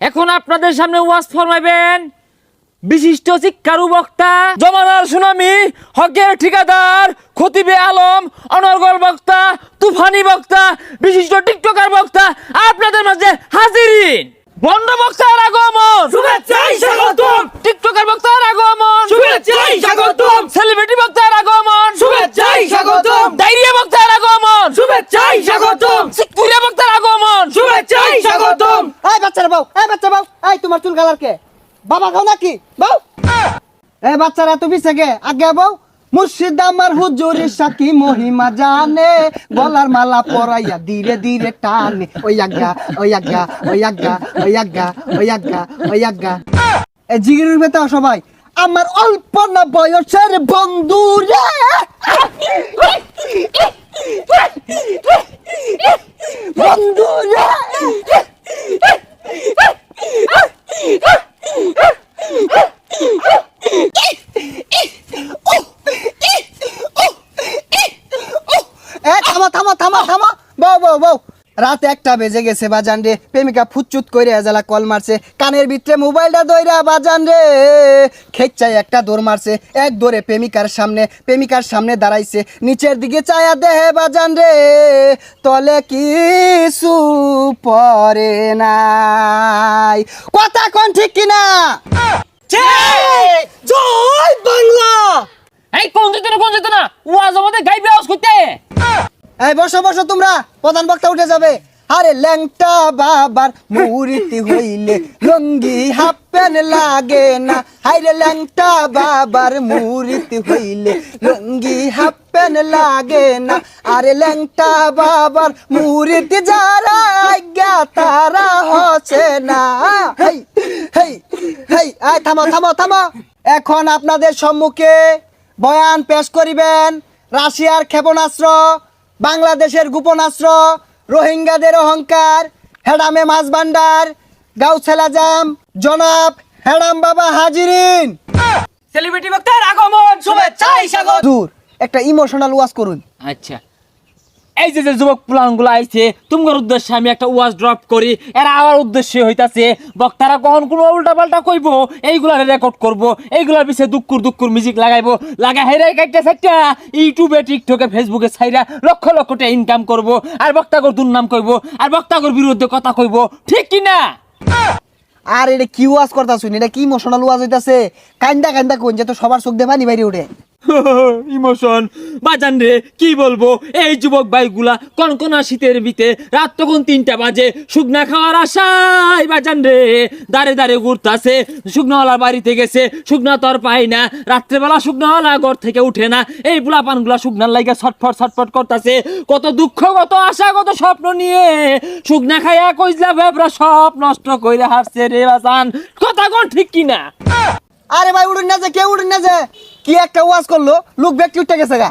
এখন আপনাদের সামনে ওয়াজ ফরমাইবেন বিশিষ্ট শিক্ষারু বক্তা, জমানার সুনামি, হকের ঠিকাদার, খতিবে আলম, অনর্গল বক্তা, তুফানি বক্তা, বিশিষ্ট টিকটকার বক্তা আপনাদের মাঝে হাজিরিন। বন্ড বক্তার আগমন, শুভেচ্ছায় স্বাগতম। টিকটকার বক্তার আগমন, শুভেচ্ছায় স্বাগতম। সেলিব্রিটি বক্তার আগমন, শুভেচ্ছায় স্বাগতম। ডায়রিয়া বক্তার আগমন, শুভেচ্ছায় স্বাগতম। সিকুরিয়া বক্তার আগমন, শুভেচ্ছায় স্বাগতম। এই বাচ্চারা বাউ, এই বাচ্চা বাউ, এই তোমার চুল কালার কে? বাবা খাও নাকি বাউ? এই বাচ্চারা তুমি থেকে আগে বাউ। মুর্শিদ আমার হুজুরের সাকি মহিমা জানে, গলার মালা পরাইয়া ধীরে ধীরে টানে। ওই আজ্ঞা ওই আজ্ঞা ওই আজ্ঞা ওই আজ্ঞা ওই আজ্ঞা ওই আজ্ঞা। এই জিগির বেতা সবাই আমার অল্প না বয়সের বন্ধু রে। বন্ধু রে। থামা থামা থামা থামা বউ বউ বউ। রাত 1টা বেজে গেছে বাজান রে, প্রেমিকা ফুচুত করে এজালা কল মারছে, কানের ভিতরে মোবাইলটা দইরা বাজান রে খেচ্চাই একটা দৌড় মারছে, এক দৌড়ে প্রেমিকার সামনে দাঁড়াইছে, নিচের দিকে চায়া দেহে বাজান রে তলে কিছু পরে নাই। কথা কোন ঠিক কিনা? জয় বাংলা। এই কোন যেত না ওয়াজ আমাদের গাইবে আওয়াজ করতে। এই বসো বসো তোমরা, প্রধান বক্তা উঠে যাবে। আরে ল্যাংটা বাবার মুরিতি হইলে লঙ্গি হাফ প্যান্ট লাগে না। হাইরে ল্যাংটা বাবার মুরিতি হইলে লঙ্গি হাফ প্যান্ট লাগে না। আরে ল্যাংটা বাবার মুরিতি যারা আজ্ঞা তারা হচ্ছে না। হেই হেই হেই আই থামো থামো থামো। এখন আপনাদের সম্মুখে বয়ান পেশ করিবেন রাশিয়ার ক্ষেপণাস্ত্র, বাংলাদেশের গোপনাস্ত্র, রোহিঙ্গাদের অহংকার, হেডামে মাছ ভান্ডার, গাউছেলা জাম, জনাব হেডাম বাবা হাজিরিন। সেলিব্রিটি বক্তার আগমন, শুভেচ্ছায় স্বাগতম। দূর একটা ইমোশনাল ওয়াজ করুন। আচ্ছা, এই যে যুবক প্লানগুলো আইছে তোমার উদ্দেশ্যে আমি একটা ওয়াজ ড্রপ করি, এরা আমার উদ্দেশ্যে হইতাছে বক্তারা কখন কোনো উল্টা পাল্টা কইব এইগুলার রেকর্ড করব, এইগুলার পিছিয়ে দুক্কুর মিউজিক লাগাইবো, লাগা হেরাই কাটতে সাইটটা ইউটিউবে টিকটকে ফেসবুকে ছাইরা লক্ষ লক্ষ টাকা ইনকাম করব, আর বক্তাগর দুর্নাম কইব, আর বক্তাগর বিরুদ্ধে কথা কইব, ঠিক কি না? আর এটা কি ওয়াজ করতা শুনি, এটা কি ইমোশনাল ওয়াজ হইতাছে? কান্দা কান্দা কোন যে তো সবার চোখ দিয়ে পানি বাইরে উঠে। ইমোশন বাজান রে, কি বলবো, এই যুবক ভাইগুলা কনকনা শীতের বিতে রাত তখন 3টা বাজে শুকনা খাওয়ার আশায় বাজান রে দাঁড়ে দাঁড়ে ঘুরতাছে, শুকনাওয়ালার বাড়িতে গেছে, শুকনা তো আর পাই না, রাত্রেবেলা শুকনাওয়ালা ঘর থেকে উঠে না, এই বুলাপানগুলা শুকনার লাইগা ছটফট করতাছে, কত দুঃখ কত আশা কত স্বপ্ন নিয়ে শুকনা খাইয়া কইজলা ভেবরা সব নষ্ট কইরা হারছে রে বাজান, কথা কোন ঠিক কিনা? আরে ভাই উড়ুন না যে, কেউ উড়ুন না যে, কি একটা ওয়াজ করলো, লোক ব্যক্তি উঠে গেছে গা।